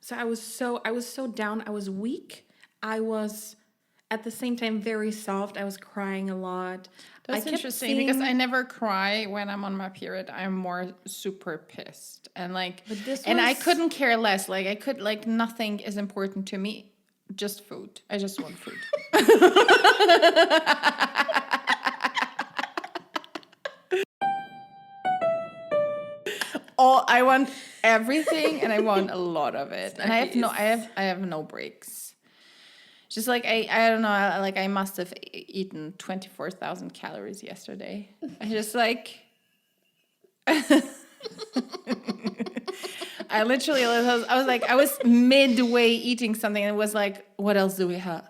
So I was so down. I was weak. I was at the same time very soft. I was crying a lot. That's I kept interesting because I seeing- never cry when I'm on my period. I'm more super pissed and like, But this and I was- couldn't care less. Like I could like nothing is important to me, just food. I just want food. I want everything, and I want a lot of it. And I have no breaks. Just like I don't know, I must have eaten 24,000 calories yesterday. I just like I literally I was midway eating something and it was like, what else do we have?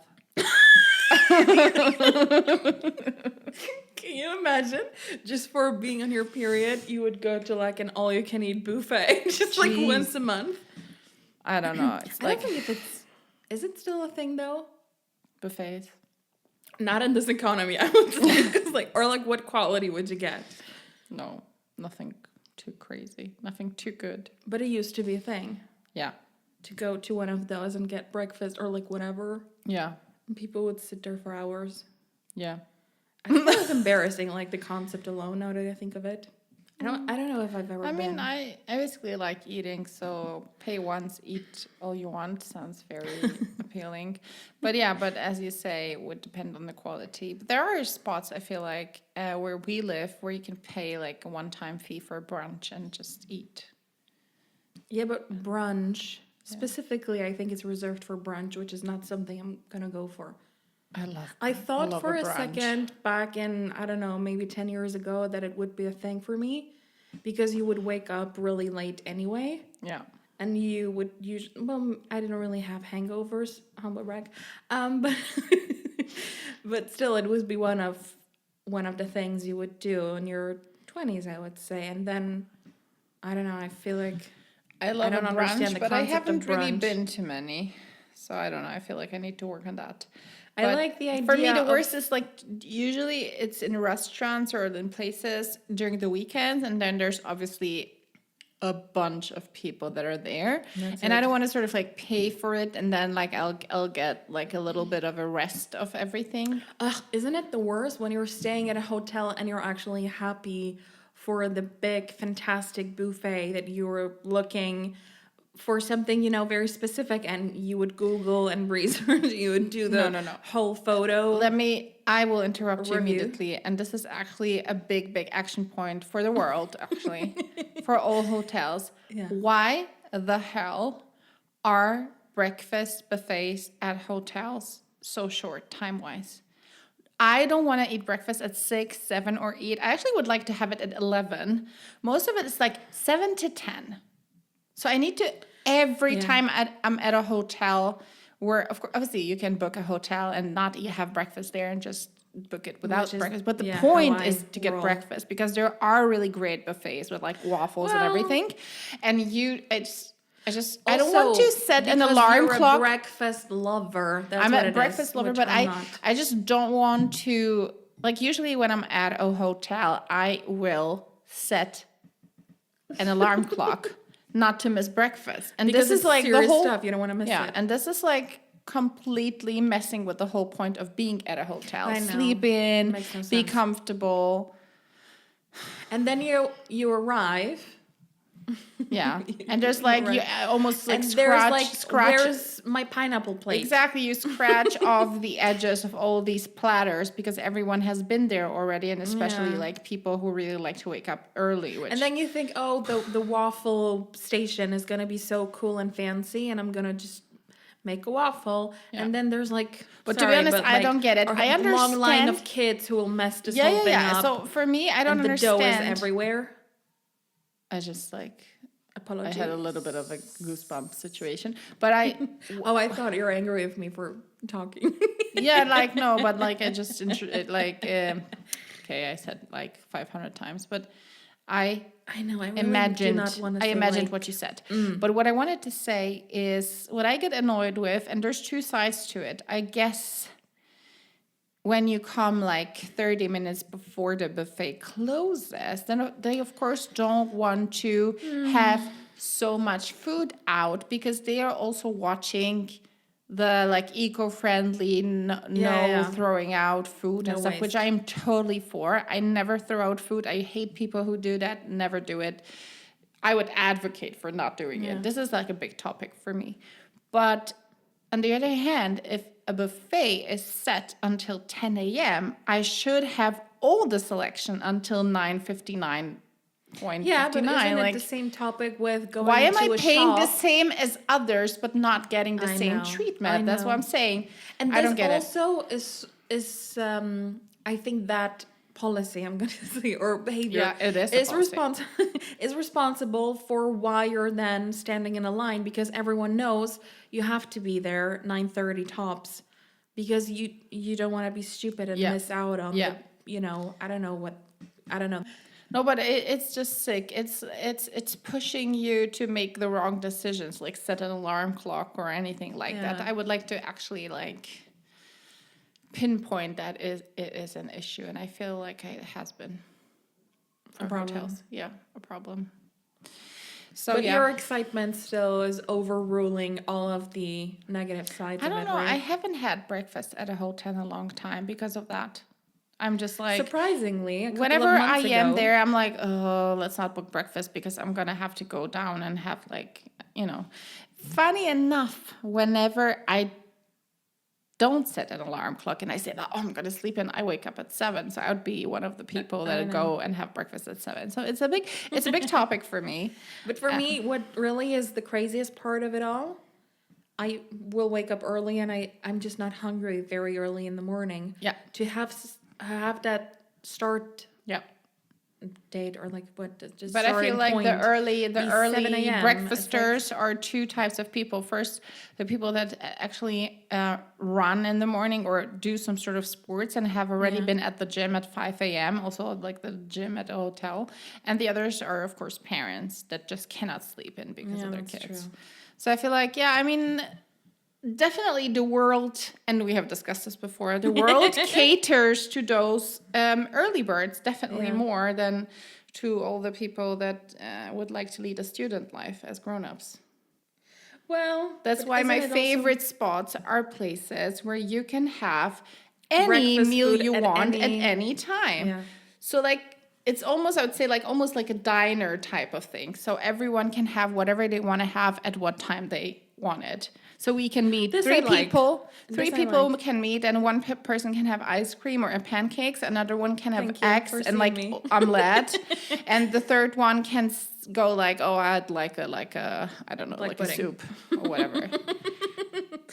Can you imagine? Just for being on your period, you would go to like an all-you-can-eat buffet, just like Jeez. once a month. I don't know. It's I like don't think if it's. Is it still a thing though? buffets. Not in this economy, I would say. 'Cause, like, or like, what quality would you get? No, nothing too crazy. Nothing too good. But it used to be a thing Yeah. to go to one of those and get breakfast or like whatever. Yeah. And people would sit there for hours. Yeah. I think it was embarrassing, like the concept alone. Now that I think of it, I don't know if I've ever. I mean, been. I basically like eating, so pay once, eat all you want sounds very appealing. But as you say, it would depend on the quality. But there are spots, I feel like, where we live where you can pay like a one-time fee for brunch and just eat. Yeah, but brunch specifically, I think it's reserved for brunch, which is not something I'm gonna go for. I thought for a second back in, I don't know, maybe 10 years ago that it would be a thing for me because you would wake up really late anyway. Yeah. And you would usually, well, I didn't really have hangovers, humble brag. But but still it would be one of the things you would do in your 20s, I would say. And then, I don't know, I feel like I love don't a understand brunch, the but I concept of haven't really brunch. been to many. So I don't know. I feel like I need to work on that. I But like the idea for me, the of- worst is like usually it's in restaurants or in places during the weekends, and then there's obviously a bunch of people that are there, and I don't want to sort of like pay for it, and then like I'll get like a little bit of a rest of everything. Isn't it the worst when you're staying at a hotel and you're actually happy for the big, fantastic buffet that you're looking for something, you know, very specific, and you would Google and research, you would do the No. whole photo. I will interrupt you Review. immediately, and this is actually a big action point for the world, actually, for all hotels. Yeah. Why the hell are breakfast buffets at hotels so short time-wise? I don't want to eat breakfast at 6, 7, or 8. I actually would like to have it at 11. Most of it is like 7 to 10. So I need to, every time I'm at a hotel where, of course, obviously you can book a hotel and not have breakfast there and just book it without breakfast. But the point is to get breakfast because there are really great buffets with like waffles and everything. And I don't want to set an alarm you're clock. a breakfast lover. That's I'm what a it breakfast is, lover, which but I'm not. I just don't want to, like usually when I'm at a hotel, I will set an alarm clock not to miss breakfast. And Because this is it's like the serious whole stuff. You don't want to miss it. and this is like completely messing with the whole point of being at a hotel. I know. Sleep in, Makes no be sense. comfortable. And then you arrive. Yeah. And there's like you almost like and there's like, scratch. where's my pineapple plate? Exactly, you scratch off the edges of all these platters because everyone has been there already, and especially like people who really like to wake up early. Which And then you think, oh, the waffle station is gonna be so cool and fancy, and I'm gonna just make a waffle. And then there's like, But to be honest, I don't get it. I a long line understand- of kids who will mess this whole thing up. So for me, I don't and the understand. dough is everywhere. I just like Apologies. I had a little bit of a goosebump situation, but I Oh, I thought you were angry with me for talking. no, but like I just okay, I said like 500 times, but I know. I really imagined do not want to. I imagined what you said. But what I wanted to say is what I get annoyed with, and there's two sides to it. I guess when you come like 30 minutes before the buffet closes, then they of course don't want to have so much food out because they are also watching the like eco-friendly no throwing out food and stuff, which waste. I'm totally for. I never throw out food. I hate people who do that. Never do it. I would advocate for not doing it. This is like a big topic for me. But on the other hand, if a buffet is set until 10 a.m., I should have all the selection until 9:59. Yeah, but isn't like, it the same topic with going why am to I a paying the shop? same as others but not getting the same treatment? That's what I'm saying. And I this don't get also is I think that policy I'm going to say or behavior it is is responsible for why you're then standing in a line because everyone knows you have to be there 9:30 tops because you don't want to be stupid and miss out on the, I don't know. No, but it's just sick. It's pushing you to make the wrong decisions, like set an alarm clock or anything like that. I would like to actually like pinpoint that it is an issue, and I feel like it has been for hotels. Yeah, a problem. So but your excitement still is overruling all of the negative sides of it, I don't know. right? I haven't had breakfast at a hotel in a long time because of that. I'm just like, surprisingly, whenever I am there, I'm like, oh, let's not book breakfast because I'm going to have to go down and have like, funny enough, whenever I don't set an alarm clock and I say that, oh, I'm going to sleep in, I wake up at 7. So I would be one of the people that go and have breakfast at 7. So it's a big topic for me. But for me, what really is the craziest part of it all, I will wake up early and I'm just not hungry very early in the morning. Yeah. To have that start date or like what just but I feel like the early 7 a.m. breakfasters are two types of people. First, the people that actually run in the morning or do some sort of sports and have already been at the gym at 5 a.m. Also like the gym at a hotel, and the others are of course parents that just cannot sleep in because of their kids. True. So I feel like definitely the world, and we have discussed this before, the world caters to those early birds definitely more than to all the people that would like to lead a student life as grown-ups. Well, that's why my favorite spots are places where you can have any meal you want at any time. Yeah. So like it's almost, I would say, like almost like a diner type of thing. So everyone can have whatever they want to have at what time they want it. So we can meet three people. Three people can meet, and one person can have ice cream or pancakes. Another one can have eggs and like omelette, and the third one can go like, oh, I'd like a I don't know, like a soup or whatever.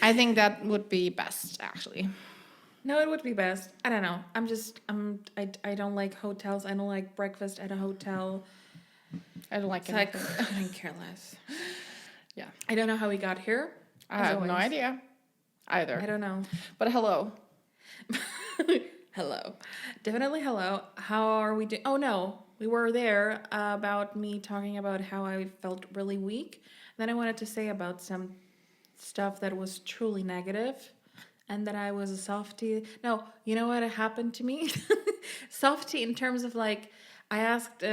I think that would be best, actually. No, it would be best. I don't know. I don't like hotels. I don't like breakfast at a hotel. I don't like anything. I couldn't care less. Yeah. I don't know how we got here. I have no idea either. I don't know. But hello. Hello. Definitely hello. How are we doing? Oh, no. We were there about me talking about how I felt really weak. Then I wanted to say about some stuff that was truly negative and that I was a softie. No, you know what happened to me? Softie in terms of like, I asked,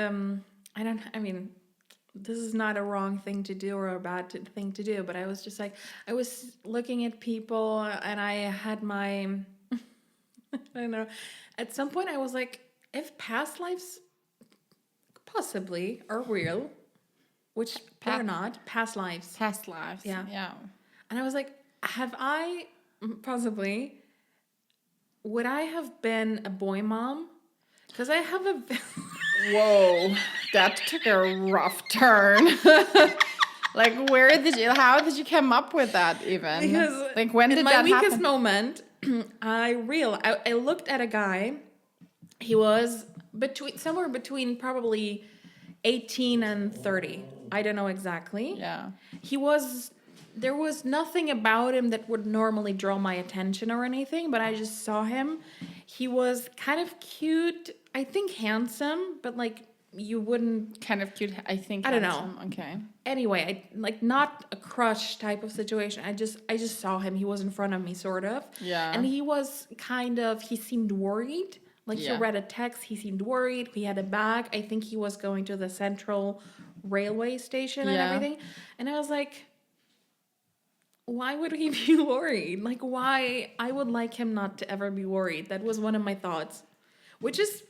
this is not a wrong thing to do or a bad thing to do, but I was just like, I was looking at people and I had my, I don't know, at some point I was like, if past lives possibly are real, which they're not, past lives. Past lives. Yeah. And I was like, would I have been a boy mom? Because I have a... Whoa, that took a rough turn. Like, how did you come up with that even? Because like, when did that happen? In my weakest moment, I looked at a guy. He was somewhere between probably 18 and 30. I don't know exactly. Yeah. There was nothing about him that would normally draw my attention or anything, but I just saw him. He was kind of cute, I think handsome, but like you wouldn't... Kind of cute, I think. I don't know. Okay. Anyway, not a crush type of situation. I just saw him. He was in front of me, sort of. Yeah. And he was he seemed worried. Like he read a text, he seemed worried. He had a bag. I think he was going to the central railway station and Yeah. everything. And I was like, why would he be worried? Like, why? I would like him not to ever be worried. That was one of my thoughts, which is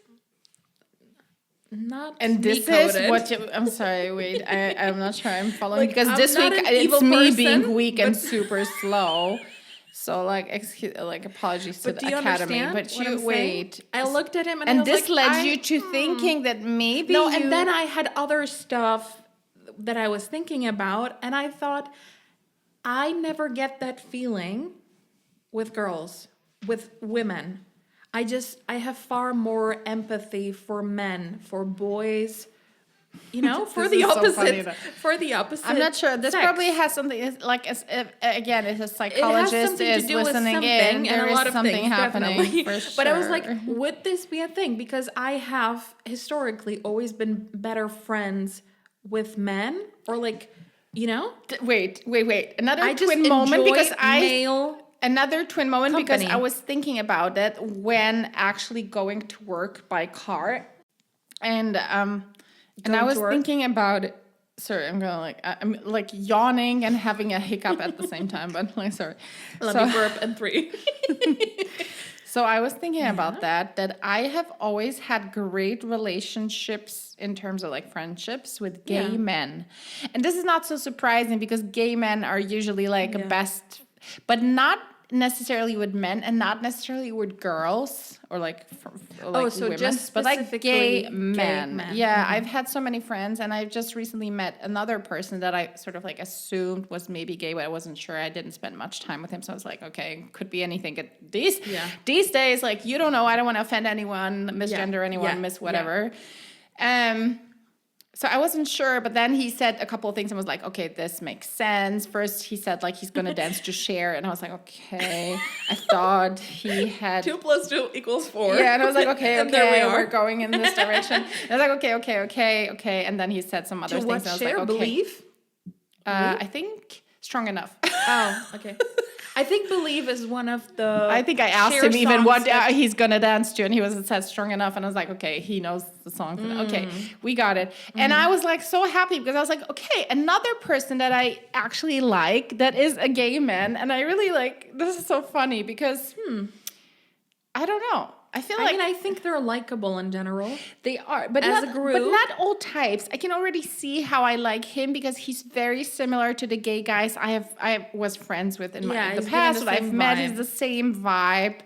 not And this me-coded. is what I'm sorry, wait, I'm not sure I'm following, Like, because I'm this not week an it's evil me person, being weak and but- super slow. So apologies to But the do you academy. understand But what I'm saying? wait. I looked at him and I And was this like, led you to thinking that maybe No, and then I had other stuff that I was thinking about, and I thought, I never get that feeling with girls, with women. I have far more empathy for men, for boys, for This the is so funny opposite, though. for the opposite. I'm not sure. This sex. probably has something like again, as a It has psychologist something is to do with listening something in. and There a is lot of something things, happening definitely. for sure. But I was like, would this be a thing? Because I have historically always been better friends with men, or like, Wait. Another I just twin moment enjoy because male. Another twin moment because company. I was thinking about it when actually going to work by car, and I Going was to work? thinking about it. Sorry, I'm like yawning and having a hiccup at the same time, but like sorry. Let me burp and 3. So I was thinking about that I have always had great relationships in terms of like friendships with gay men. And this is not so surprising because gay men are usually like best, but not necessarily with men and not necessarily with girls or like so women, just but like specifically gay men. men. Yeah, I've had so many friends, and I've just recently met another person that I sort of like assumed was maybe gay, but I wasn't sure. I didn't spend much time with him, so I was like, okay, could be anything. These days, like, you don't know. I don't want to offend anyone, misgender anyone, miss whatever. So I wasn't sure, but then he said a couple of things and was like, okay, this makes sense. First, he said like he's going to dance to Cher, and I was like, okay. I thought he had 2 + 2 = 4. Yeah, and I was like, okay, And there we are. we're going in this direction. And I was like, okay. And then he said some other To things. what And I was Cher? like, okay. Believe? I think Strong Enough. Oh, okay. I think Believe is one of the. I think I asked Cher him even what songs he's gonna dance to, and he said Strong Enough, and I was like, okay, he knows the song. Okay, we got it. And I was like so happy because I was like, okay, another person that I actually like that is a gay man, and I really like. This is so funny because I don't know. I feel like I think they're likable in general. they are, but As not, a group. but not all types. I can already see how I like him because he's very similar to the gay guys I was friends with in the he's given past. the That I've same met, vibe. he's the same vibe,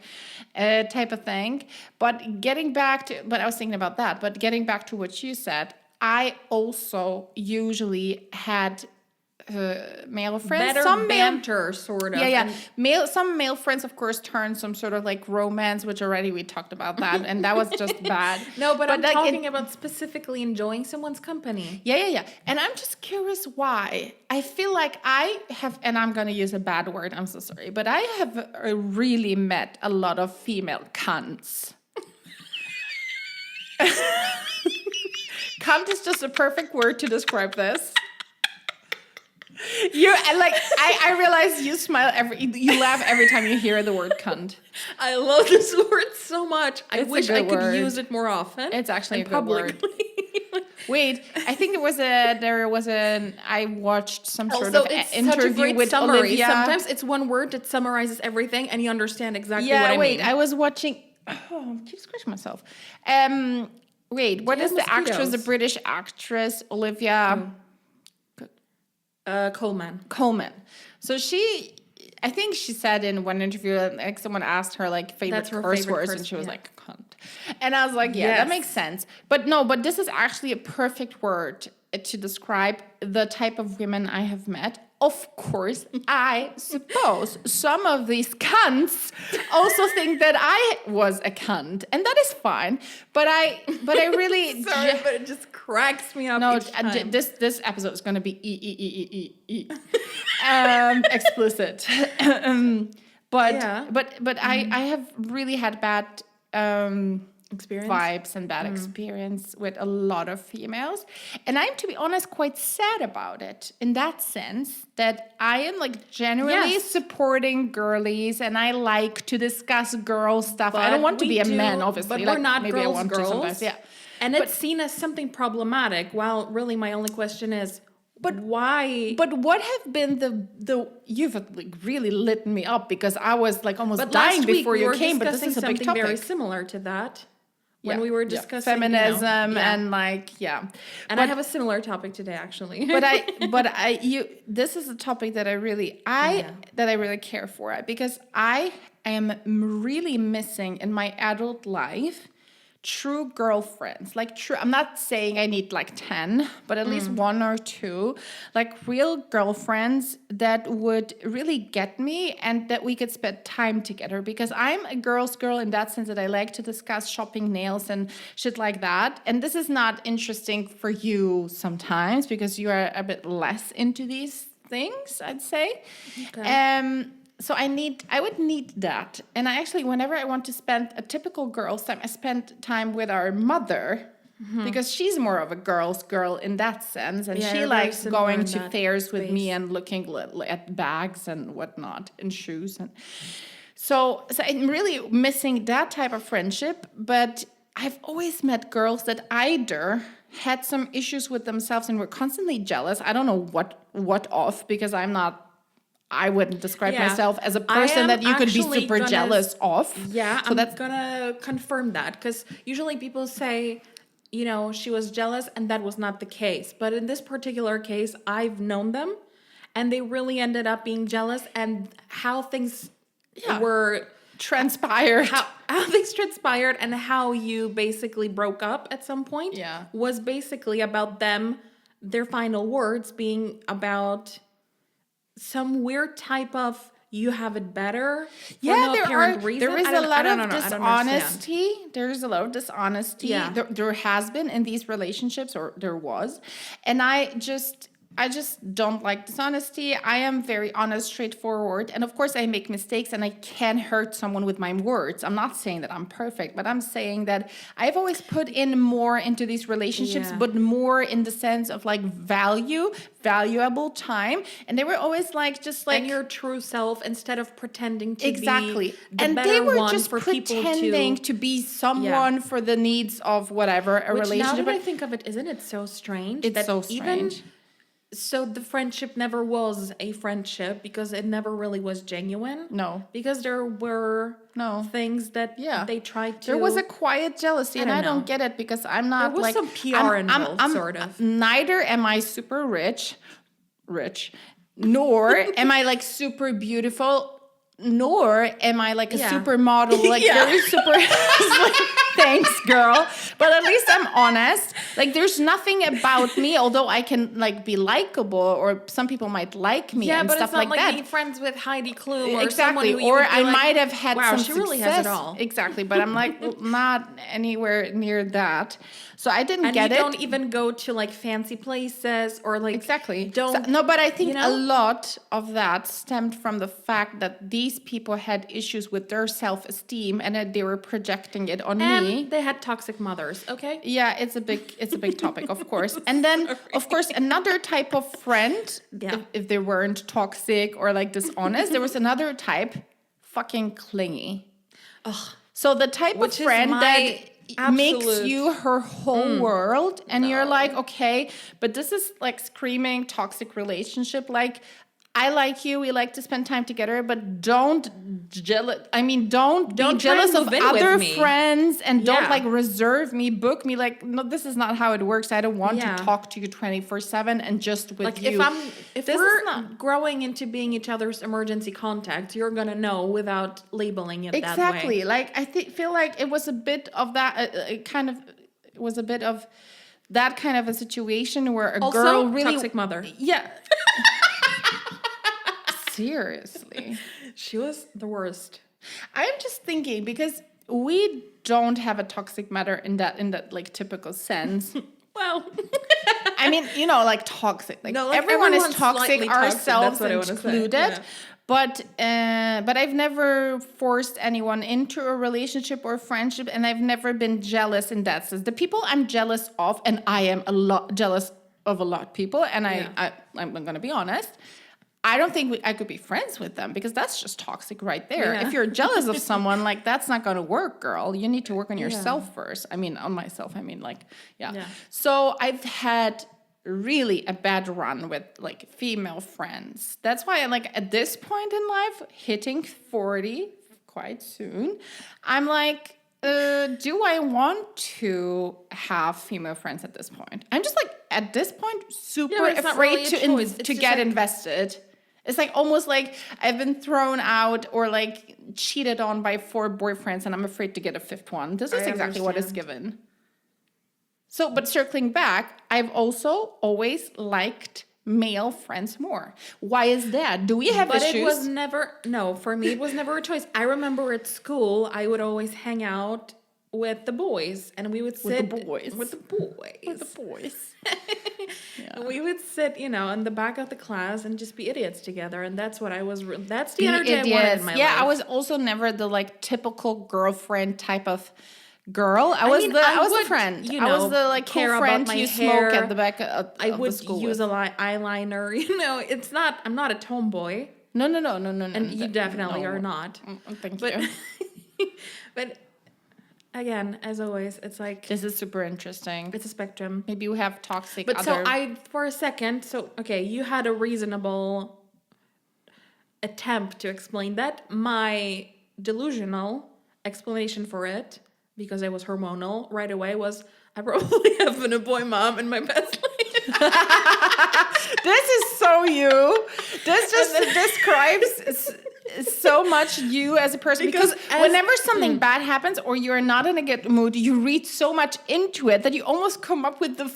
type of thing. But I was thinking about that. But getting back to what you said, I also usually had male friends, Better some male banter, sort of. yeah. And Some male friends, of course, turn some sort of like romance, which already we talked about that, and that was just bad. no, but I'm like, talking about specifically enjoying someone's company. Yeah. And I'm just curious why. I feel like I have, and I'm going to use a bad word, I'm so sorry, but I have really met a lot of female cunts. Cunt is just a perfect word to describe this. I realize you laugh every time you hear the word cunt. I love this word so much. I It's a wish good I could word. use it more often. It's actually and a good word. Wait, I think I watched some sort of it's such a interview great with summary. Olivia. Sometimes it's one word that summarizes everything, and you understand exactly what I mean. I was watching. Oh, I keep scratching myself. Wait, what is the actress? The mosquitoes? British actress Olivia Coleman. So I think she said in one interview, like someone asked her like favorite That's her curse favorite words, curse, and she was yeah. like cunt. And I was like, yeah, that Yes. makes sense. But this is actually a perfect word to describe the type of women I have met. Of course, I suppose some of these cunts also think that I was a cunt, and that is fine. But I really Sorry, but it just cracks me up. no, each time. this episode is going to be explicit. But I have really had bad Experience? vibes and bad experience with a lot of females, and I'm, to be honest, quite sad about it in that sense that I am like generally Yes. supporting girlies, and I like to discuss girl stuff. I But don't want to we be a do- man, obviously. but we're not maybe I girls, want to girls. sometimes, yeah. And it's seen as something problematic. While really my only question is, but why? But what have been the you've like really lit me up because I was like almost dying before you came. But this is a big topic. Very similar to that when we were discussing feminism and And I have a similar topic today actually. This is a topic that I really care for because I am really missing in my adult life true girlfriends, like true. I'm not saying I need like 10, but at least 1 or 2, like real girlfriends that would really get me and that we could spend time together. Because I'm a girl's girl in that sense that I like to discuss shopping, nails, and shit like that. And this is not interesting for you sometimes because you are a bit less into these things, I'd say. Okay. So I would need that. And I actually, whenever I want to spend a typical girl's time, I spend time with our mother because she's more of a girl's girl in that sense. And she likes going to fairs with me and looking at bags and whatnot and shoes. And so I'm really missing that type of friendship. But I've always met girls that either had some issues with themselves and were constantly jealous. I don't know what of, because I wouldn't describe myself as a person that you could be super jealous of. Yeah, so I'm gonna confirm that because usually people say, she was jealous and that was not the case. But in this particular case, I've known them and they really ended up being jealous and how things were transpired. How things transpired and how you basically broke up at some point was basically about them, their final words being about some weird type of you have it better. There is a lot of dishonesty. There is a lot of dishonesty. Yeah. There has been in these relationships, or there was, and I just don't like dishonesty. I am very honest, straightforward. And of course I make mistakes and I can hurt someone with my words. I'm not saying that I'm perfect, but I'm saying that I've always put in more into these relationships, but more in the sense of like valuable time. And they were always like, just like. And your true self instead of pretending to be the and better they were one just for pretending to be someone for the needs of whatever, relationship. Now that I think of it, isn't it so strange? It's so strange. So the friendship never was a friendship because it never really was genuine. No. Because there were things that they tried to... There was a quiet jealousy, and I don't get it because I'm not there was some PR involved, sort of. Neither am I super rich, nor am I like super beautiful, nor am I like a supermodel, like very super... Thanks, girl. But at least I'm honest. Like, there's nothing about me, although I can like be likable, or some people might like me and stuff like that. Yeah, but it's not like being friends with Heidi Klum or exactly. someone who or I might have had some she success. Really has it all. Exactly. But I'm like not anywhere near that. So I didn't get it. And you don't even go to like fancy places or like but I think a lot of that stemmed from the fact that these people had issues with their self-esteem and that they were projecting it on me. They had toxic mothers, okay? Yeah, it's a big topic, of course. And then, of course, another type of friend, if they weren't toxic or like dishonest, there was another type, fucking clingy. Ugh. So the type of friend that makes you her whole world, and you're like, okay, but this is like screaming toxic relationship, like, I like you. We like to spend time together, but don't be jealous of other friends, and don't like reserve me, book me. Like, no, this is not how it works. I don't want to talk to you 24/7 and just with like you. If we're growing into being each other's emergency contacts, you're gonna know without labeling it exactly. that way. Like I feel like it was a bit of that. It was a bit of that kind of a situation where a girl really toxic mother. Yeah. Seriously. She was the worst. I'm just thinking because we don't have a toxic mother in that like typical sense. Well, I mean, like toxic. Like, everyone is toxic, ourselves included. Yeah. But I've never forced anyone into a relationship or friendship, and I've never been jealous in that sense. The people I'm jealous of, and I am jealous of a lot of people, and I'm going to be honest, I don't think I could be friends with them because that's just toxic right there. Yeah. If you're jealous of someone, like, that's not going to work, girl. You need to work on yourself first. I mean, on myself. I mean, like, yeah. So I've had really a bad run with, like, female friends. That's why, like, at this point in life, hitting 40 quite soon, I'm like, do I want to have female friends at this point? I'm just, like, at this point, super afraid to get invested. It's like almost like I've been thrown out or like cheated on by 4 boyfriends and I'm afraid to get a 5th one. This is exactly what is given. So, but circling back, I've also always liked male friends more. Why is that? Do we have issues? But it was never, no, for me, it was never a choice. I remember at school, I would always hang out with the boys and we would sit with the boys. And we would sit, you know, in the back of the class and just be idiots together. And that's what I was, that's the energy I wanted in my life. Yeah, I was also never the like typical girlfriend type of girl. I was the friend. You know, I was the like cool friend you smoke at the back of I would the school use eyeliner, you know, I'm not a tomboy. No. And you definitely are not. Thank you. But again, as always, it's like... This is super interesting. It's a spectrum. Maybe we have toxic But so for a second, okay, you had a reasonable attempt to explain that. My delusional explanation for it, because I was hormonal right away, was I probably have been a boy mom in my past life. This is so you. This just describes so much you as a person because whenever something bad happens or you're not in a good mood, you read so much into it that you almost come up with the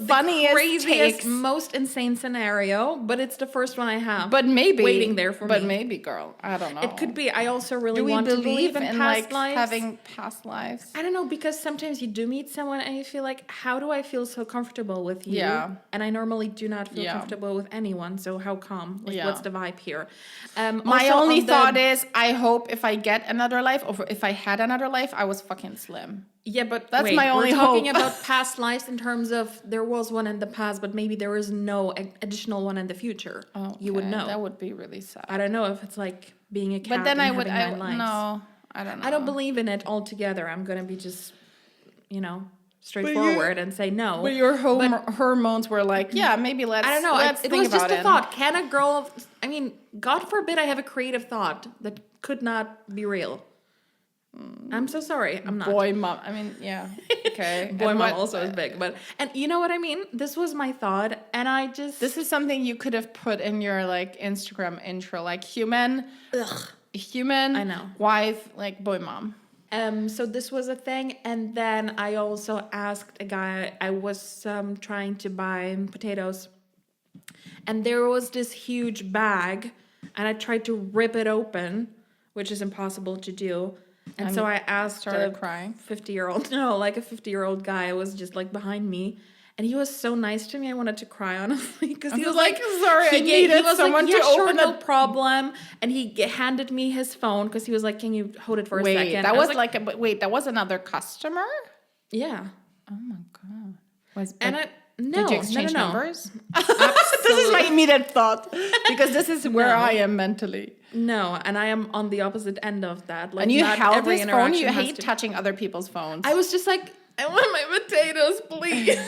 funniest, craziest, takes. Most insane scenario, but it's the first one I have. But maybe waiting there for me. But maybe, girl, I don't know. It could be. I also really want to believe in past like lives. Having past lives. I don't know, because sometimes you do meet someone and you feel like, how do I feel so comfortable with you? Yeah. And I normally do not feel comfortable with anyone. So how come? Like, what's the vibe here? My only thought is, I hope if I get another life, or if I had another life, I was fucking slim. Yeah, but that's my only hope. We're talking hope. about past lives in terms of there was one in the past, but maybe there is no additional one in the future. Okay. You would know. That would be really sad. I don't know if it's like being a cat. But then and I would. no, I don't know. I don't believe in it altogether. I'm gonna be just, straightforward and say no. But your hormones were like, yeah, maybe let's. I don't know. Let's it think was just about a thought. Can a girl? I mean, God forbid I have a creative thought that could not be real. I'm so sorry. I'm not. Boy mom. I mean, yeah. Okay. Boy mom also is big, and you know what I mean? This was my thought, and I just... This is something you could have put in your, like, Instagram intro, like, human, I know. wife, like, boy mom. So this was a thing, and then I also asked a guy, I was trying to buy potatoes, and there was this huge bag, and I tried to rip it open, which is impossible to do. And so I asked a 50-year-old guy was just like behind me, and he was so nice to me. I wanted to cry, honestly, because he was like, sorry, I needed someone to open no problem. And he handed me his phone because he was like, can you hold it for a second? That was like that was another customer? Yeah. Oh my God. No, did you exchange no. numbers? This is my immediate thought, because this is where I am mentally. No, and I am on the opposite end of that. Like, and you not held every his phone. You interaction hate touching other people's phones. I was just like, I want my potatoes, please.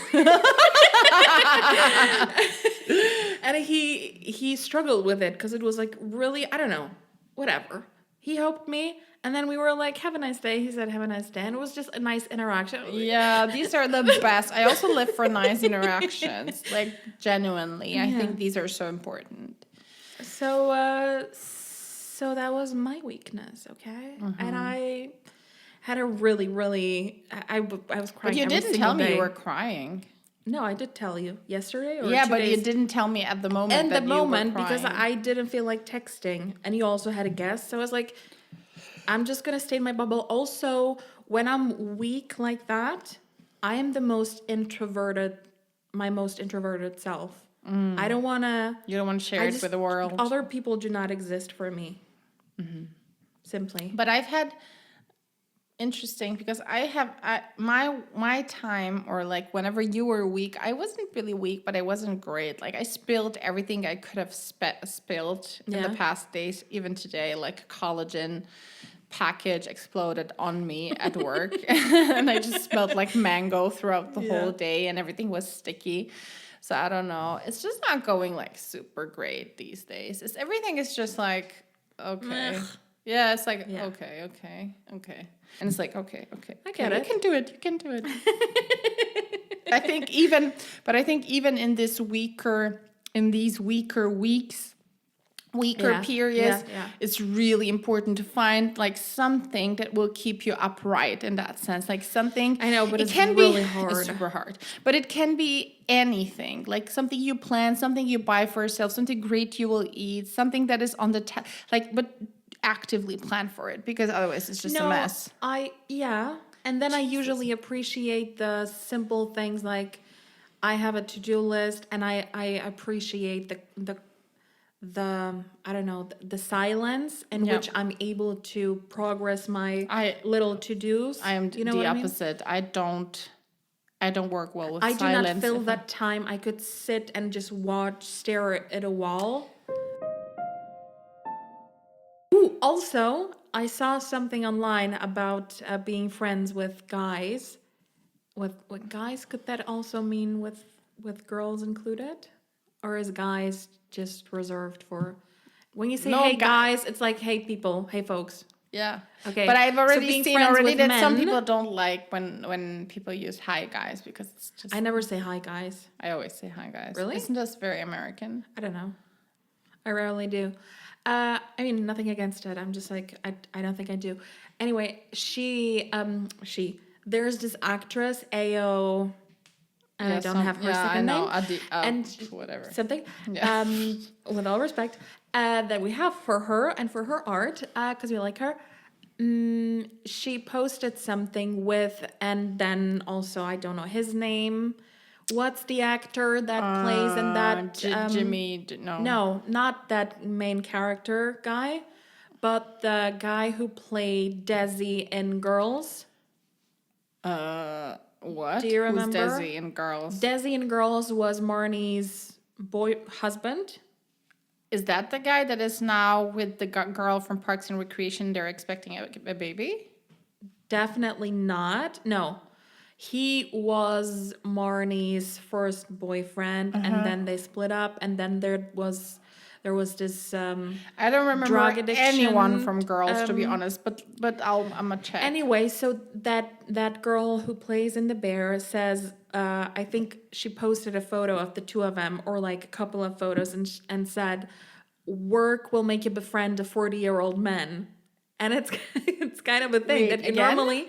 And he struggled with it because it was like really, I don't know, whatever. He helped me, and then we were like, have a nice day. He said, have a nice day. And it was just a nice interaction. Yeah, these are the best. I also live for nice interactions, like genuinely. I think these are so important. So that was my weakness, okay? And I had a really, really... I was crying. But you didn't tell me you were crying. No, I did tell you yesterday. Or yeah, 2 but days. You didn't tell me at the moment. At that the moment, you were crying. because I didn't feel like texting, and you also had a guest. So I was like, I'm just gonna stay in my bubble. Also, when I'm weak like that, I am my most introverted self. I don't want to... You don't want to share it with the world. Other people do not exist for me. Simply. But I've had... interesting because my time, or like whenever you were weak, I wasn't really weak, but I wasn't great. Like I spilled everything I could have spilled in the past days, even today. Like collagen package exploded on me at work, and I just smelled like mango throughout the whole day, and everything was sticky. So I don't know. It's just not going like super great these days. Everything is just like okay. Ugh. Yeah, it's like okay. And it's like okay. I get it. You can do it. I think even in these weaker weeks, periods, it's really important to find like something that will keep you upright in that sense. Like something, I know, but it can really hard. It's super hard. But it can be anything, like something you plan, something you buy for yourself, something great you will eat, something that is on the but actively plan for it, because otherwise it's just a mess. And then I usually appreciate the simple things, like I have a to-do list, and I appreciate the I don't know, the silence in which I'm able to progress my little to-dos. I am the opposite. I don't work well with silence. I do not fill that time. I could sit and just stare at a wall. Ooh, also, I saw something online about being friends with guys. With guys, could that also mean with girls included? Or is guys just reserved for... When you say, hey, guys, it's like, hey, people, hey, folks. Yeah. Okay. But I've already seen that some people don't like when people use hi, guys, because it's just... I never say hi, guys. I always say hi, guys. Really? Isn't this very American? I don't know. I rarely do. I mean, nothing against it. I'm just like, I don't think I do. Anyway, there's this actress, Ao, and I don't have her second name. And whatever. Something. Yeah. With all respect, that we have for her and for her art, because we like her. She posted something with, and then also, I don't know his name. What's the actor that plays in that? Jimmy, no. No, not that main character guy, but the guy who played Desi in Girls. What? Do you remember? Who's Desi in Girls? Desi in Girls was Marnie's husband. Is that the guy that is now with the girl from Parks and Recreation? They're expecting a baby? Definitely not. No. He was Marnie's first boyfriend, and then they split up, and then there was this I don't remember anyone from Girls, to be honest, but I'm gonna check. Anyway, so that girl who plays in The Bear says, I think she posted a photo of the two of them, or like a couple of photos, and said, work will make you befriend a 40-year-old man. And it's kind of a thing that you normally...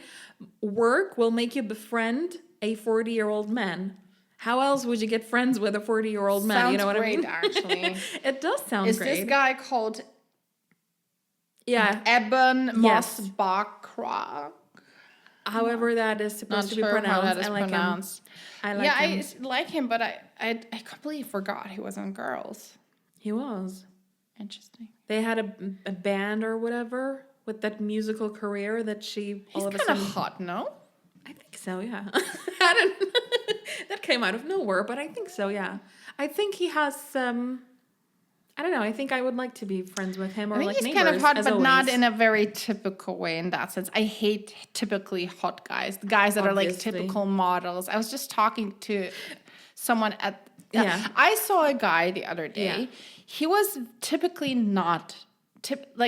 Work will make you befriend a 40-year-old man. How else would you get friends with a 40-year-old man? Sounds you know what great, I mean? Actually. It does sound great. Is this guy called Eben Mossbach? However that is supposed to be pronounced. How that is pronounced. I like him. I like him, but I completely forgot he was on Girls. He was. Interesting. They had a band or whatever with that musical career that she all of a sudden... He's kind of hot, no? I think so, yeah. I don't that came out of nowhere, but I think so, yeah. I think he has I don't know. I think I would like to be friends with him, or like neighbors. He's kind of hot, but always. Not in a very typical way in that sense. I hate typically hot guys, the guys that Obviously. are like typical models. I was just talking to someone at... Yeah. I saw a guy the other day. Yeah. He was typically not...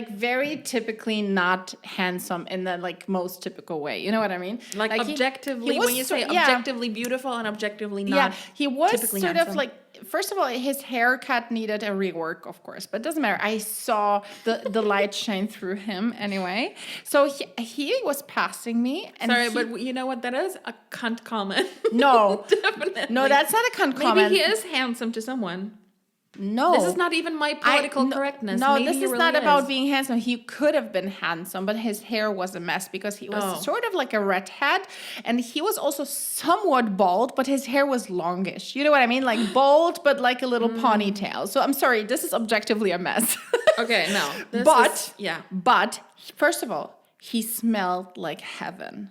very typically not handsome in the like most typical way. You know what I mean? Like objectively, when you say objectively beautiful and objectively not. Yeah, he was typically sort handsome. of like, first of all, his haircut needed a rework, of course, but it doesn't matter. I saw the light shine through him anyway. So he was passing me. And sorry, but you know what that is? A cunt comment. No. Definitely. No, that's not a cunt comment. Maybe he is handsome to someone. No. This is not even my political correctness. No, Maybe this is really not about being handsome. He could have been handsome, but his hair was a mess because he was sort of like a redhead. And he was also somewhat bald, but his hair was longish. You know what I mean? Like bald, but like a little ponytail. So I'm sorry, this is objectively a mess. Okay, no. But first of all, he smelled like heaven.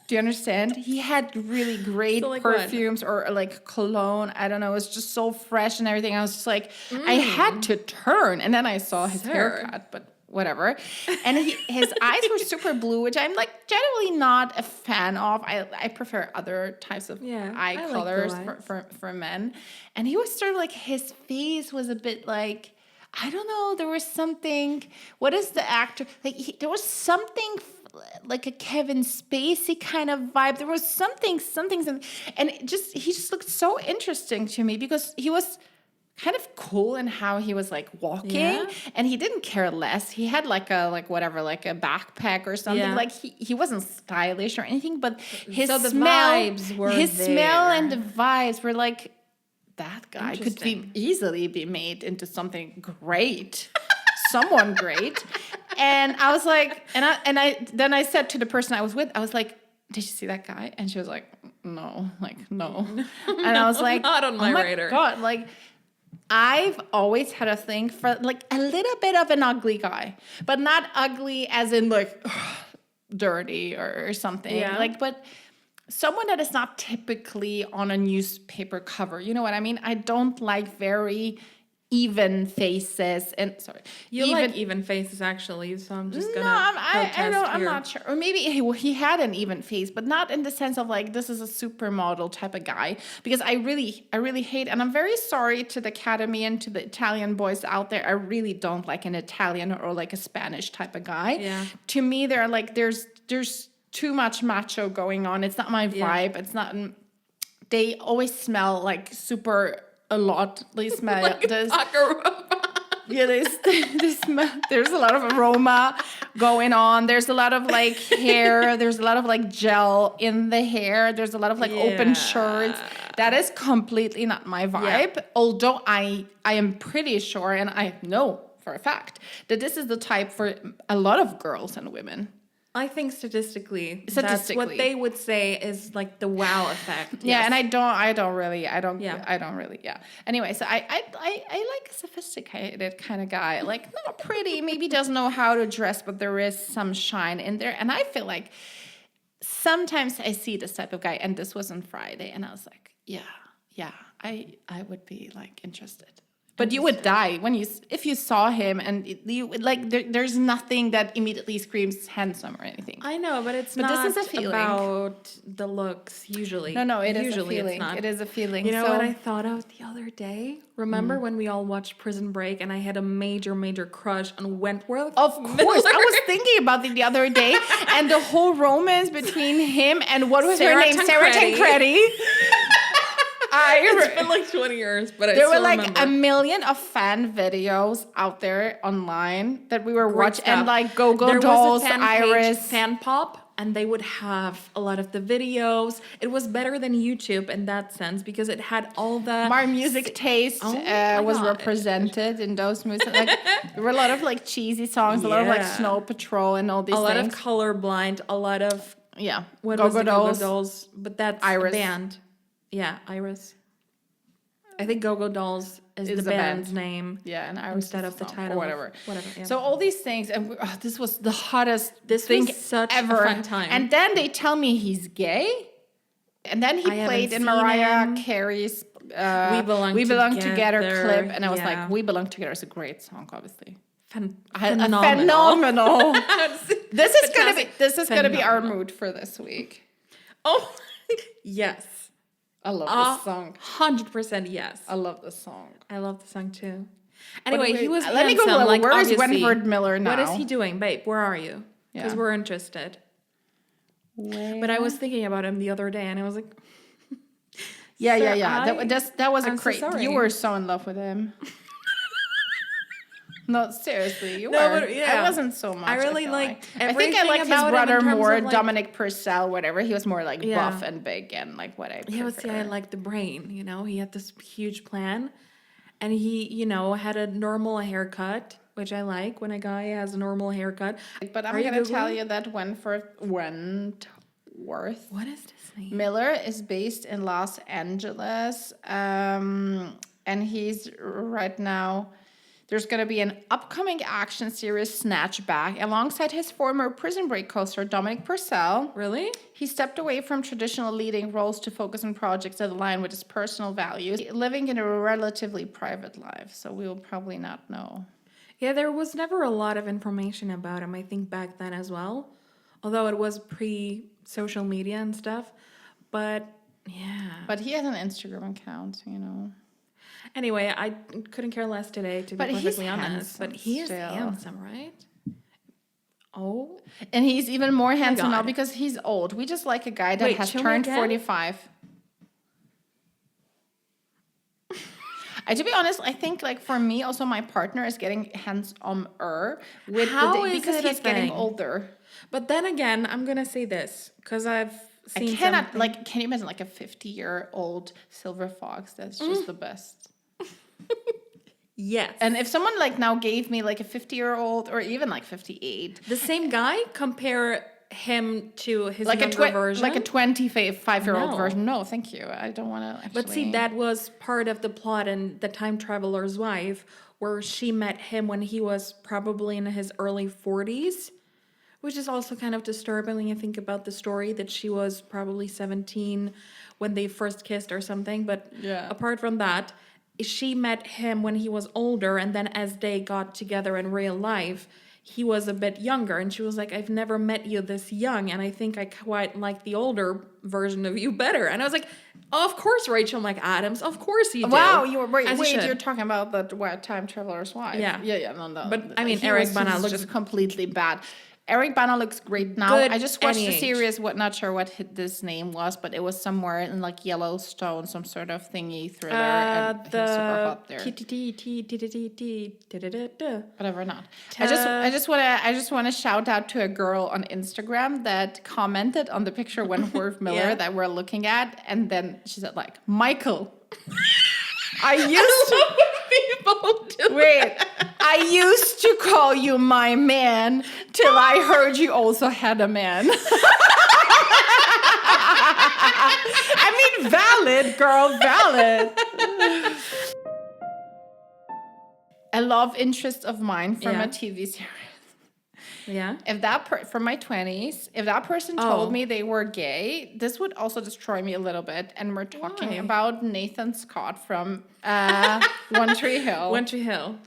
Do you understand? He had really great perfumes or like cologne. I don't know. It was just so fresh and everything. I was just like, I had to turn. And then I saw his haircut, but whatever. And his eyes were super blue, which I'm like generally not a fan of. I prefer other types of eye colors for men. And he was sort of like, his face was a bit like, I don't know. There was something. What is the actor? Like there was something like a Kevin Spacey kind of vibe. There was something, and he just looked so interesting to me because he was kind of cool in how he was like walking, and he didn't care less. He had like a backpack or something. Yeah. Like he wasn't stylish or anything, but his vibes were smell and the vibes were like, that guy could easily be made into something great. Someone great. And I was like, then I said to the person I was with, I was like, did you see that guy? And she was like, no. And I was like, not on my radar. God, like, I've always had a thing for like a little bit of an ugly guy, but not ugly as in like dirty or something. Yeah. Like, but someone that is not typically on a newspaper cover. You know what I mean? I don't like very even faces, and like even faces actually, so I'm just gonna I'm not sure, or maybe he had an even face, but not in the sense of like this is a supermodel type of guy, because I really hate, and I'm very sorry to the Academy and to the Italian boys out there, I really don't like an Italian or like a Spanish type of guy. Yeah, to me they're like there's too much macho going on. It's not my vibe. It's not. They always smell like super. A lot. They smell. Like yeah, they smell. There's a lot of aroma going on. There's a lot of like hair. There's a lot of like gel in the hair. There's a lot of like open shirts. That is completely not my vibe. Yeah. Although I am pretty sure, and I know for a fact that this is the type for a lot of girls and women. I think statistically, that's what they would say is like the wow effect. Yeah, yes. And I don't really. Yeah. Anyway, so I like a sophisticated kind of guy, like not pretty, maybe doesn't know how to dress, but there is some shine in there. And I feel like sometimes I see this type of guy, and this was on Friday, and I was like, yeah, I would be like interested. But you would die if you saw him, and there's nothing that immediately screams handsome or anything. I know, but it's not this is a feeling. About the looks usually. No, it is a feeling. It is a feeling. You know what I thought of the other day? Remember when we all watched Prison Break, and I had a major crush on Wentworth? Of course, I was thinking about it the other day, and the whole romance between him and what was her name, Sarah Tancredi. It's been like 20 years, but there were like remember. A million of fan videos out there online that we were watching, and like Go-Go Dolls, Iris, Fan Pop, and they would have a lot of the videos. It was better than YouTube in that sense because it had all the my music taste was represented in those movies. Like, there were a lot of like cheesy songs, a lot of like Snow Patrol and all these things. A lot of Colorblind, a lot of Go-Go Dolls, but that's Iris. A band. Yeah, Iris. I think Go-Go Dolls is the band's name. Yeah, and Iris instead of the title. Or whatever. Yeah. So all these things, and this was the hottest thing ever. This was such a fun time. And then they tell me he's gay. And then he played in Mariah Carey's We Belong Together clip. And I was like, We Belong Together is a great song, obviously. Phenomenal. This is gonna be our mood for this week. Oh, yes. I love this song. 100% yes. I love this song. I love the song too. Anyway, he was Let me go. Like, where is Wentworth Miller now? What is he doing, babe? Where are you? Because we're interested. But I was thinking about him the other day, and I was like, yeah. That was a crazy. You were so in love with him. No, seriously, you were. But, I wasn't so much. I really liked everything. I think I liked his brother more, like, Dominic Purcell, whatever. He was more like buff and big and like what I prefer. Yeah, but see, I liked the brain, you know? He had this huge plan, and he, you know, had a normal haircut, which I like when a guy has a normal haircut. But I'm going to tell you that Wentworth. What is his name? Miller is based in Los Angeles, and he's right now... There's going to be an upcoming action series, Snatchback, alongside his former Prison Break co-star Dominic Purcell. Really? He stepped away from traditional leading roles to focus on projects that align with his personal values, living in a relatively private life, so we will probably not know. Yeah, there was never a lot of information about him, I think, back then as well. Although it was pre-social media and stuff. But, yeah. But he has an Instagram account, you know. Anyway, I couldn't care less today, to be perfectly honest. But he is still handsome, right? Oh. And he's even more handsome now because he's old. We just like a guy that has turned 45. To be honest, I think like for me, also my partner is getting handsome-er with because he's getting older. But then again, I'm gonna say this because I've seen. Can you imagine like a 50-year-old silver fox? That's just the best. Yes. And if someone like now gave me like a 50-year-old or even like 58, the same guy, compare him to his younger version, like a 25-year-old version. No, thank you. I don't want to. But see, that was part of the plot in The Time Traveler's Wife, where she met him when he was probably in his early 40s, which is also kind of disturbing when you think about the story that she was probably 17 when they first kissed or something. But apart from that, she met him when he was older, and then as they got together in real life, he was a bit younger, and she was like, I've never met you this young, and I think I quite like the older version of you better. And I was like, oh, of course, Rachel McAdams, of course you do. Wow, you were right. Wait, you're talking about the Time Traveler's Wife. Yeah. No. But I mean, Eric Bana looks just completely bad. Eric Bana looks great now. I just watched the series, not sure what this name was, but it was somewhere in like Yellowstone, some sort of thingy thriller. And he's super hot there. Whatever, not. I just want to shout out to a girl on Instagram that commented on the picture Wentworth Miller that we're looking at, and then she said like, Michael. I used to call you my man till I heard you also had a man. I mean, valid, girl, valid. A love interest of mine from a TV series. Yeah. If from my 20s, if that person told me they were gay, this would also destroy me a little bit. And we're talking about Nathan Scott from One Tree Hill. One Tree Hill.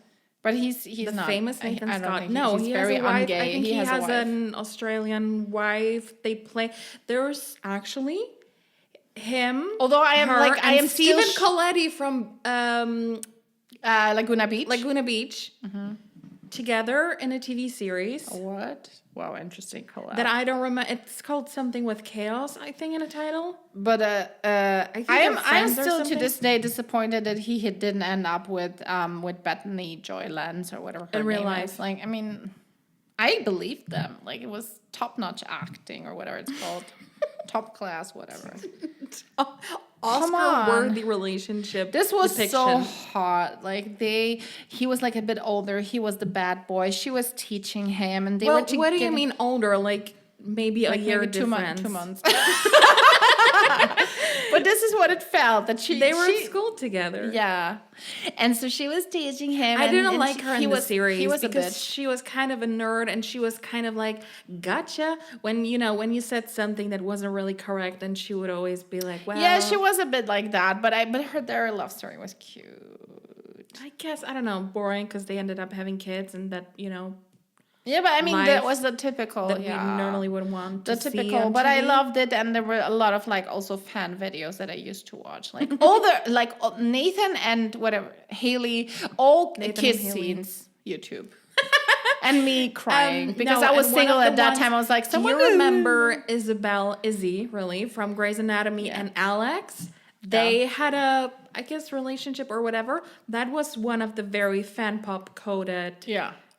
But he's not famous Nathan Scott. No, he's very ungay. I think he has an Australian wife. They play. There's actually him. Although I am Stephen Colletti from Laguna Beach. Mm-hmm. Together in a TV series. What? Wow, interesting collab. That I don't remember. It's called something with chaos, I think, in a title. But I'm still to this day disappointed that he didn't end up with Bethany Joy Lenz or whatever her in real name life. is. Like, I mean, I believed them. Like, it was top-notch acting or whatever it's called. Top class, whatever. Oscar-worthy relationship. This was depiction. so hot. Like he was like a bit older. He was the bad boy. She was teaching him, and they were together. What do you mean older? Like maybe a year difference. 2 months. But this is what it felt that they were in school together. Yeah, and so she was teaching him. I didn't like her in the series he was because she was kind of a nerd, and she was kind of like, "Gotcha." When you said something that wasn't really correct, and she would always be like, "Well." Yeah, she was a bit like that, but their love story was cute. I guess I don't know, boring because they ended up having kids, and that Yeah, but I mean that was the typical that we normally would want to see on but TV. I loved it, and there were a lot of like also fan videos that I used to watch, like all the Nathan and whatever Haley, all kiss scenes, YouTube, and me crying because I was single at that time. I was like, someone remember Izzy really from Grey's Anatomy and Alex? They had a relationship or whatever. That was one of the very fan pop coded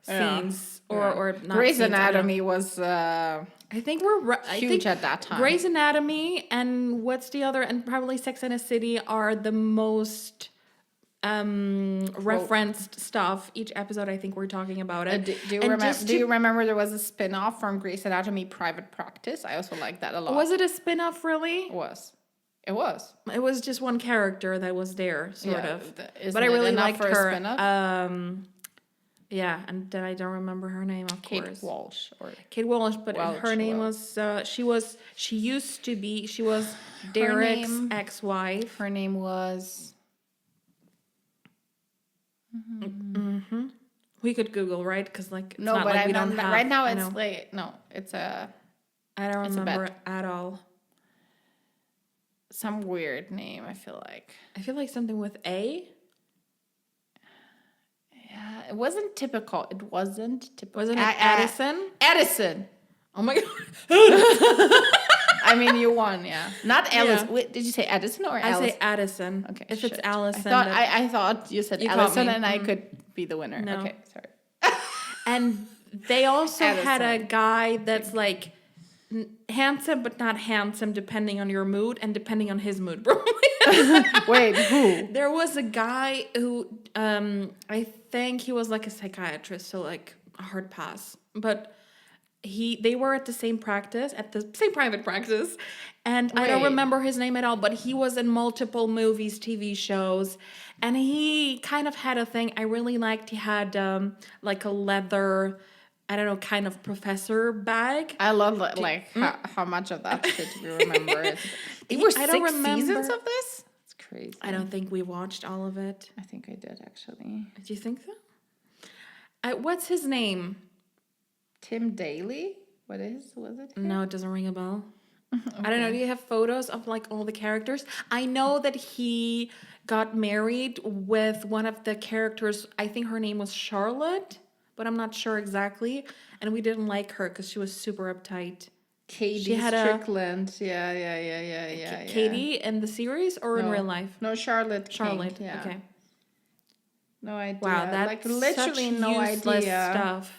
scenes. Or not. Grey's Anatomy was I think we're huge at that time. Grey's Anatomy and what's the other, and probably Sex and the City are the most referenced stuff. Each episode, I think we're talking about it. Do you remember there was a spin-off from Grey's Anatomy, Private Practice? I also like that a lot. Was it a spin-off, really? It was. It was just one character that was there, sort of. But I really liked her. Yeah, and then I don't remember her name, of Kate course. Walsh or Kate Walsh, but Welch, her name Welch. she used to be, she was Her Derek's name- ex-wife. Her name was. We could Google, right? Because like it's No, not but like I we don't remember have. right now. I It's know. like no, it's a I don't it's a remember bet. at all. some weird name. I feel like. I feel like something with A. Yeah, it wasn't typical. It wasn't typical. Wasn't it Addison? Edison. Oh my god. I mean, you won, yeah. Not Alice. Yeah. Wait, did you say Edison or I Alice? say Addison. Okay. If it's shit. Allison. I thought you said You caught Allison me. and I could be the winner. No. Okay, sorry. And they also had a Addison. guy that's like handsome but not handsome depending on your mood and depending on his mood, bro. Wait, who? There was a guy who I think he was like a psychiatrist, so like a hard pass. But they were at the same practice, at the same private practice, and I don't Wait. remember his name at all, but he was in multiple movies, TV shows, and he kind of had a thing I really liked. He had like a leather, I don't know, kind of professor bag. I love like how much of that shit you remember. There were I don't 6 seasons remember. of this? It's crazy. I don't think we watched all of it. I think I did actually. Do you think so? What's his name? Tim Daly? Was it? No, it doesn't ring a bell. I don't know. Do you have photos of like all the characters? I know that he got married with one of the characters. I think her name was Charlotte, but I'm not sure exactly. And we didn't like her because she was super uptight. Katie had a- Strickland. Yeah. Katie in the series or in No. real life? No, Charlotte. Charlotte. King, yeah. Okay. No idea. Wow, that's like literally such no useless idea. stuff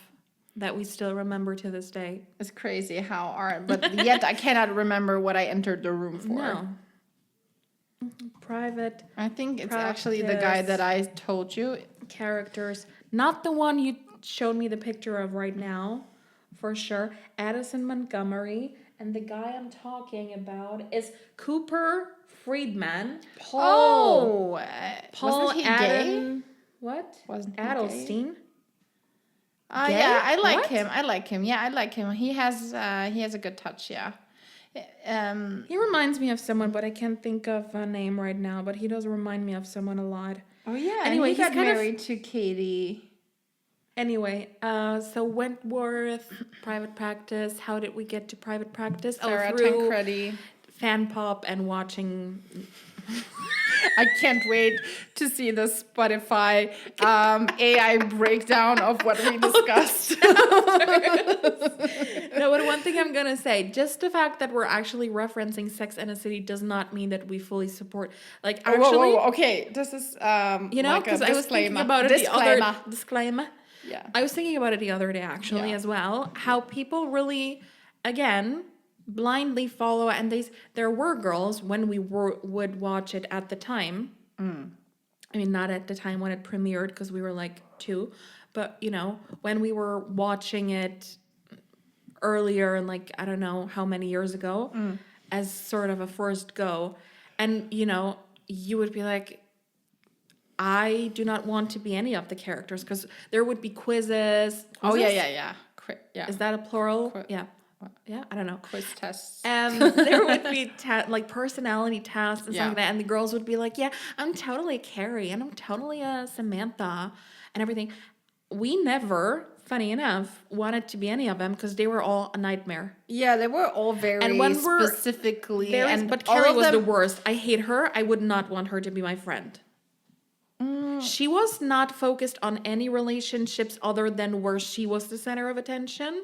that we still remember to this day. It's crazy how but yet I cannot remember what I entered the room for. No. Private I think it's actually the guy that I told you. characters, not the one you showed me the picture of right now, for sure. Addison Montgomery, and the guy I'm talking about is Cooper Friedman. Paul Wasn't he gay? Adam, what? Wasn't he gay? Adelstein? Gay? Yeah, I like What? him. I like him. Yeah, I like him. He has a good touch. Yeah. He reminds me of someone, but I can't think of a name right now. But he does remind me of someone a lot. Oh yeah. Anyway, Anyway, he he's got kind of- married to Katie. Anyway, so Wentworth, private practice. How did we get to private practice? Sarah through Tancredi. fan pop and watching. I can't wait to see the Spotify AI breakdown of what we discussed. No, but one thing I'm gonna say, just the fact that we're actually referencing Sex and the City does not mean that we fully support. Like actually, Whoa, okay, this is you know, like a because I was thinking disclaimer. about it Disclaimer. disclaimer. Yeah. I was thinking about it the other day actually Yeah. as well. How people really, again, blindly follow, and there were girls when we would watch it at the time. I mean, not at the time when it premiered because we were like 2, but you know, when we were watching it earlier and like I don't know how many years ago, as sort of a first go, and you know, you would be like, I do not want to be any of the characters because there would be quizzes. Oh yeah. Yeah. Is that a plural? Yeah. Yeah, I don't know. Quiz tests. There would be like personality tests and Yeah. stuff like that, and the girls would be like, "Yeah, I'm totally a Carey, and I'm totally a Samantha, and everything." We never, funny enough, wanted to be any of them because they were all a nightmare. Yeah, they were all very And when we're- specifically. But all Carey of was the them- worst. I hate her. I would not want her to be my friend. She was not focused on any relationships other than where she was the center of attention.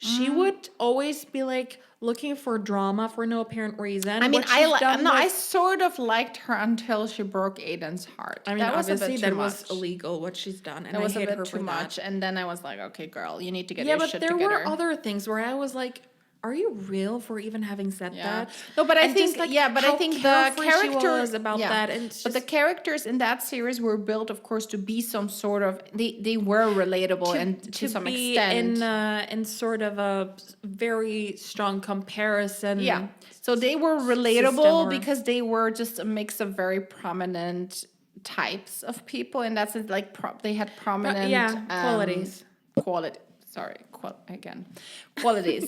She would always be like looking for drama for no apparent reason. I mean, What she's done I with- sort of liked her until she broke Aiden's heart. I mean, that was a obviously bit that too was much. illegal what she's done, and That was I a hate bit her too for much. that. And then I was like, okay, girl, you need to get Yeah, your but shit there together. were other things where I was like, "Are you real for even having said that?" No, but I And think just, like, but I how think the carefree she character was about that, and it's but the just- characters in that series were built, of course, to be some sort of they were relatable and to some be extent. in sort of a very strong comparison. Yeah. So they were relatable system or- because they were just a mix of very prominent types of people, and that's it, like they had prominent qualities. Qualities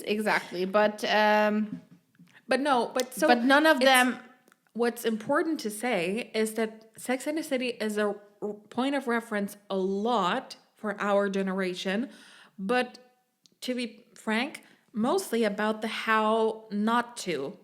exactly, but none of them. What's important to say is that Sex and the City is a point of reference a lot for our generation, but to be frank, mostly about the how not to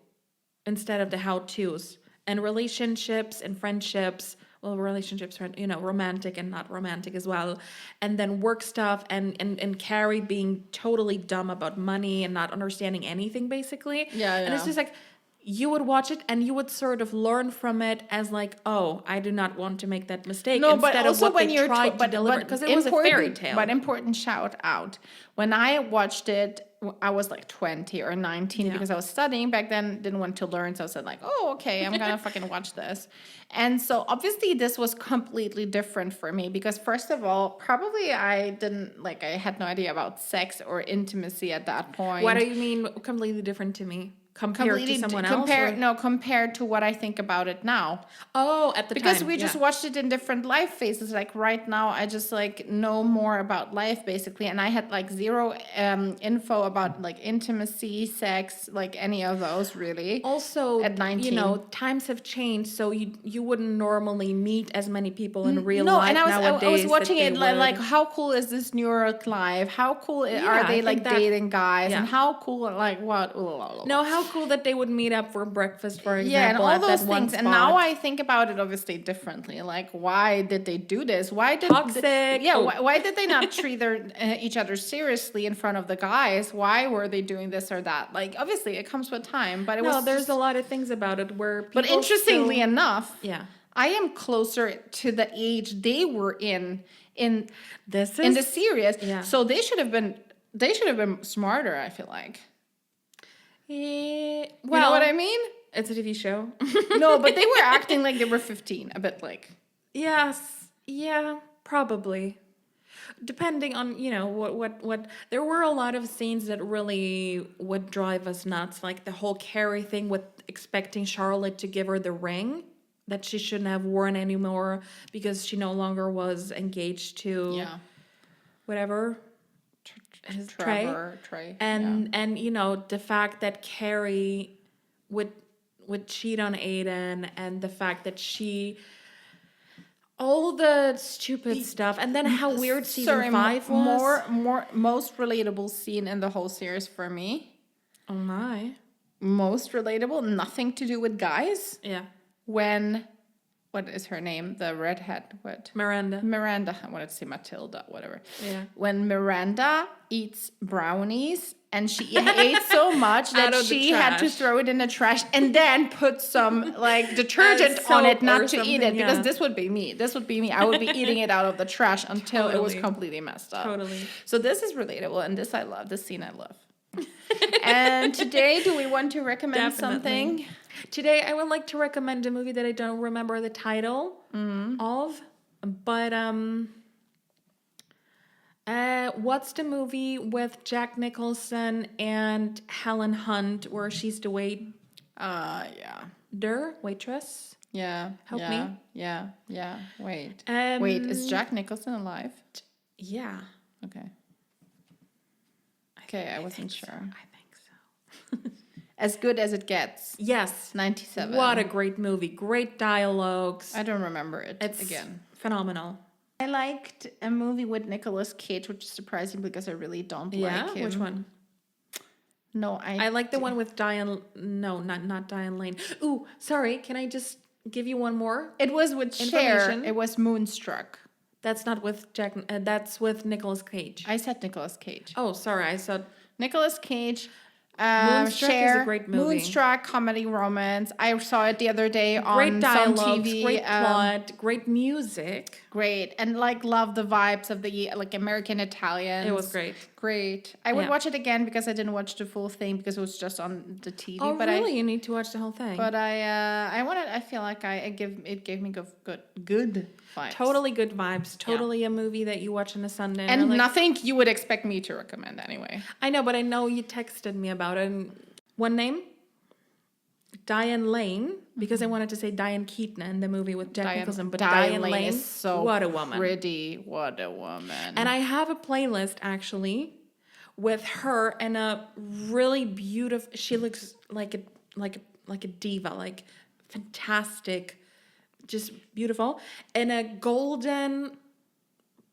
instead of the how to's, and relationships and friendships. Well, relationships are, romantic and not romantic as well. And then work stuff and Carey being totally dumb about money and not understanding anything, basically. Yeah. And it's just like, you would watch it and you would sort of learn from it as like, oh, I do not want to make that mistake. No, instead but also of what when they you're tried to deliver, because it was a fairy tale. But important shout out. When I watched it, I was like 20 or 19 because I was studying back then, didn't want to learn. So I said like, oh, okay, I'm going to fucking watch this. And so obviously this was completely different for me because first of all, probably I had no idea about sex or intimacy at that point. What do you mean completely different to me? Compared to someone else? Compared to what I think about it now. Oh, at the time. Because we just watched it in different life phases. Like right now, I just like know more about life basically. And I had like zero info about like intimacy, sex, like any of those really. Also, at 19. Times have changed. So you wouldn't normally meet as many people in real life nowadays. I was watching it like how cool is this New York life? How cool are they like dating guys? And how cool, like what? No, how cool that they would meet up for breakfast, for example. Yeah, and all those things. And now I think about it obviously differently. Like, why did they do this? Why did toxic? Why did they not treat each other seriously in front of the guys? Why were they doing this or that? Like, obviously, it comes with time. But there's a lot of things about it where people. But interestingly enough, I am closer to the age they were in the series. Yeah. So they should have been smarter. I feel like. Yeah, well, you know what I mean? It's a TV show. No, but they were acting like they were 15, a bit like. Yes. Yeah, probably. Depending on, what there were a lot of scenes that really would drive us nuts, like the whole Carey thing with expecting Charlotte to give her the ring that she shouldn't have worn anymore because she no longer was engaged to whatever. Trey. And the fact that Carey would cheat on Aiden, and the fact that all the stupid stuff, and then how weird season 5 was. Most relatable scene in the whole series for me. Oh my. Most relatable, nothing to do with guys. Yeah. When, what is her name? The redhead, what? Miranda. I wanted to say Matilda, whatever. Yeah. When Miranda eats brownies and she ate so much that she had to throw it in the trash and then put some like detergent on it not to eat it, because this would be me. I would be eating it out of the trash until it was completely messed up. Totally. So this is relatable, and this I love. This scene I love. And today, do we want to recommend something? Today, I would like to recommend a movie that I don't remember the title of, but what's the movie with Jack Nicholson and Helen Hunt where she's the waitress? Yeah. Help me. Yeah. Wait, is Jack Nicholson alive? Yeah. Okay, I wasn't sure. I think so. As Good as It Gets. Yes. 97. What a great movie. Great dialogues. I don't remember it. It's again phenomenal. I liked a movie with Nicolas Cage, which is surprising because I really don't like him. Which one? No, I like the one with Diane. No, not Diane Lane. Ooh, sorry. Can I just give you one more? It was with Cher. It was Moonstruck. That's not with Jack. That's with Nicolas Cage. I said Nicolas Cage. Oh, sorry. I said Nicolas Cage. Moonstruck Cher, is a great movie. Moonstruck, comedy romance. I saw it the other day on great dialogues, some TV. Great plot, great music. Great, and like love the vibes of the like American Italians. It was great. Great. I would watch it again because I didn't watch the full thing because it was just on the TV. Oh, but really? You need to watch the whole thing. But I wanted. I feel like it gave me good vibes. Totally good vibes. Totally a movie that you watch on a Sunday. And nothing you would expect me to recommend anyway. I know, but I know you texted me about it. One name? Diane Lane, because I wanted to say Diane Keaton in the movie with Jack Nicholson, but Diane Diane Lane is so what a woman. pretty. What a woman. And I have a playlist actually with her and a really beautiful. She looks like a diva, like fantastic, just beautiful, in a golden,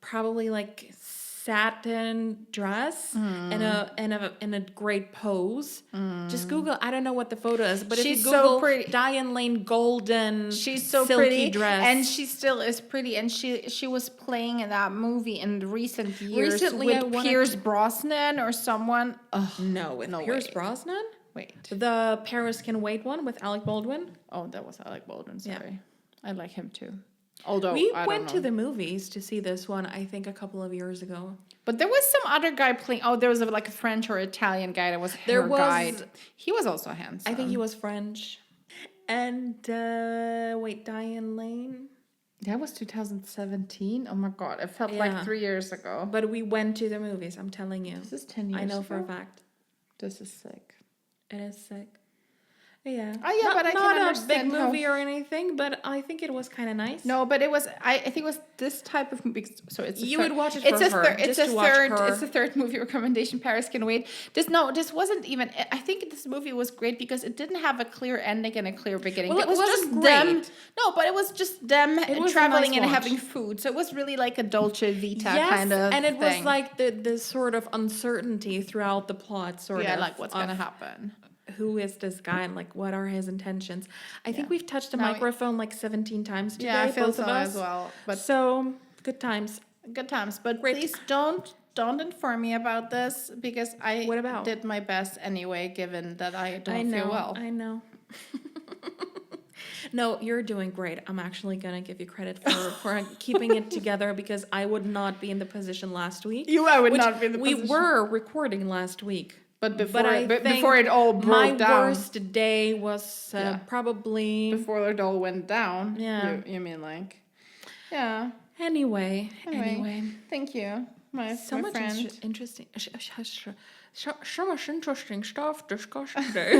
probably like satin dress in a great pose. Just Google. I don't know what the photo is, but if you She's Google so pretty. Diane Lane golden, She's so silky pretty, dress, and she still is pretty. And she was playing in that movie in the recent years Recently, I with wanted Pierce to- Brosnan or someone. Oh, no, with Pierce way. Brosnan. Wait. The Paris Can Wait one with Alec Baldwin. Oh, that was Alec Baldwin. Yeah. Sorry, I like him too. Although We I went don't to know. the movies to see this one, I think, a couple of years ago. But there was some other guy playing. Oh, there was like a French or Italian guy that was There her was- guide. He was also handsome. I think he was French. And wait, Diane Lane. That was 2017. Oh my god, it felt Yeah. like 3 years ago. But we went to the movies. I'm telling you. This is 10 years. I know for a ago? fact. This is sick. It is sick. Yeah. Oh, yeah, but I can not a understand big how- movie or anything, but I think it was kind of nice. No, but it was. I think it was this type of movie. So it's. You would watch it for it's her, It's just a to watch third. her. It's a third movie recommendation. Paris Can Wait. This wasn't even. I think this movie was great because it didn't have a clear ending and a clear beginning. Well, it was just wasn't them. great. No, but it was just them It was a traveling nice and watch. having food. So it was really like a Dolce Vita Yes, kind of and it thing. was like the sort of uncertainty throughout the plot, sort yeah, of. like what's gonna of happen. Who is this guy and like what are his intentions? I think Yeah. we've touched the Now we- microphone like 17 times today, Yeah, I feel both so of us. as well. But So good times. good times. But Great. please don't inform me about this because I What about? did my best anyway, given that I don't I know. feel well. I know. No, you're doing great. I'm actually gonna give you credit for keeping it together because I would not be in the position last week. I would which not be in the we position. were recording last week. But before I it, think before it all broke my down, worst day was Yeah. probably before it all went down. Yeah. You mean like, yeah. anyway. Thank you, my So my much friend. interesting. So much interesting stuff discussed today.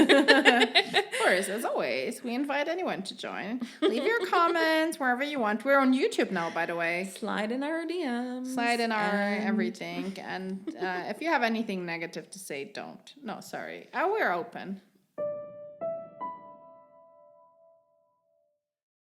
Of course, as always, we invite anyone to join. Leave your comments wherever you want. We're on YouTube now, by the way. Slide in our DMs. Slide in our and- everything. And if you have anything negative to say, don't. No, sorry. We're open.